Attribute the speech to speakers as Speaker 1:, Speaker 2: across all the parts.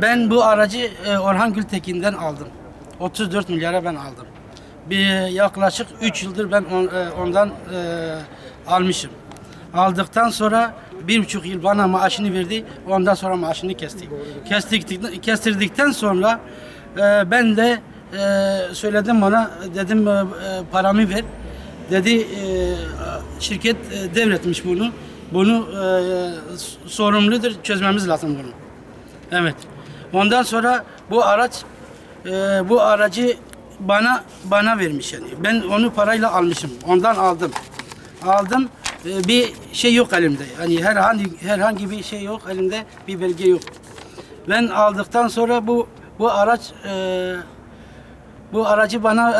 Speaker 1: Ben bu aracı Orhan Gültekin'den aldım. 34 milyara ben aldım. Yaklaşık 3 yıldır ben ondan almışım. Aldıktan sonra 1,5 yıl bana maaşını verdi. Ondan sonra maaşını kesti. Kestirdikten sonra ben de söyledim bana, dedim paramı ver. Dedi şirket devretmiş bunu. Bunu sorumludur, çözmemiz lazım bunu. Evet. Ondan sonra bu aracı bana vermiş yani. Ben onu parayla almışım. Ondan aldım. Bir şey yok elimde. Yani herhangi bir şey yok elimde. Bir belge yok. Ben aldıktan sonra bu aracı bana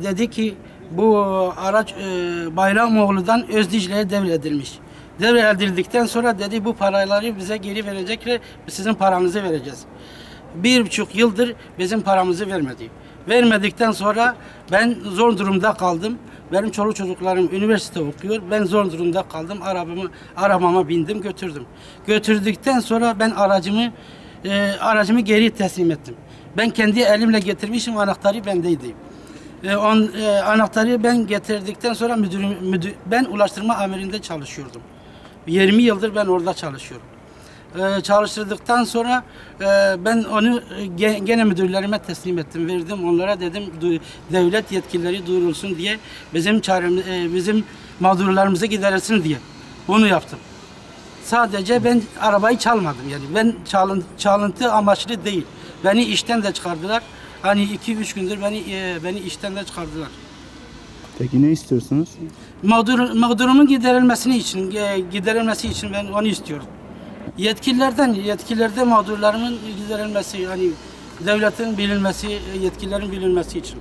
Speaker 1: dedi ki bu araç Bayramoğlu'dan Özdicle'ye devredilmiş. Devredildikten sonra dedi bu paraları bize geri verecekler, sizin paranızı vereceğiz. 1,5 yıldır bizim paramızı vermedi. Vermedikten sonra ben zor durumda kaldım. Benim çoluk çocuklarım üniversite okuyor. Ben zor durumda kaldım. Arabama bindim, götürdüm. Götürdükten sonra ben aracımı geri teslim ettim. Ben kendi elimle getirmişim, anahtarı bendeydi. Anahtarı ben getirdikten sonra ben ulaştırma amirinde çalışıyordum. 20 yıldır ben orada çalışıyorum. Çalıştırdıktan sonra ben onu gene müdürlerime teslim ettim, verdim. Onlara dedim devlet yetkilileri duyurulsun diye bizim mağdurlarımızı giderilsin diye bunu yaptım. Sadece ben arabayı çalmadım yani. Ben çalıntı amaçlı değil. Beni işten de çıkardılar. Hani 2-3 gündür beni işten de çıkardılar.
Speaker 2: Peki ne istiyorsunuz?
Speaker 1: Mağdurumun giderilmesi için ben onu istiyorum. Yetkililerde mağdurlarımın giderilmesi, hani devletin bilinmesi, yetkililerin bilinmesi için.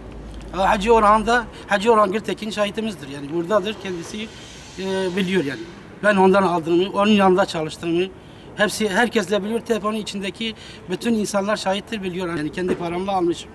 Speaker 1: Hacı Orhan Gültekin şahitimizdir yani buradadır, kendisi biliyor yani. Ben ondan aldığımı, onun yanında çalıştığımı herkes de biliyor. Telefonun içindeki bütün insanlar şahittir, biliyor yani kendi paramla almışım.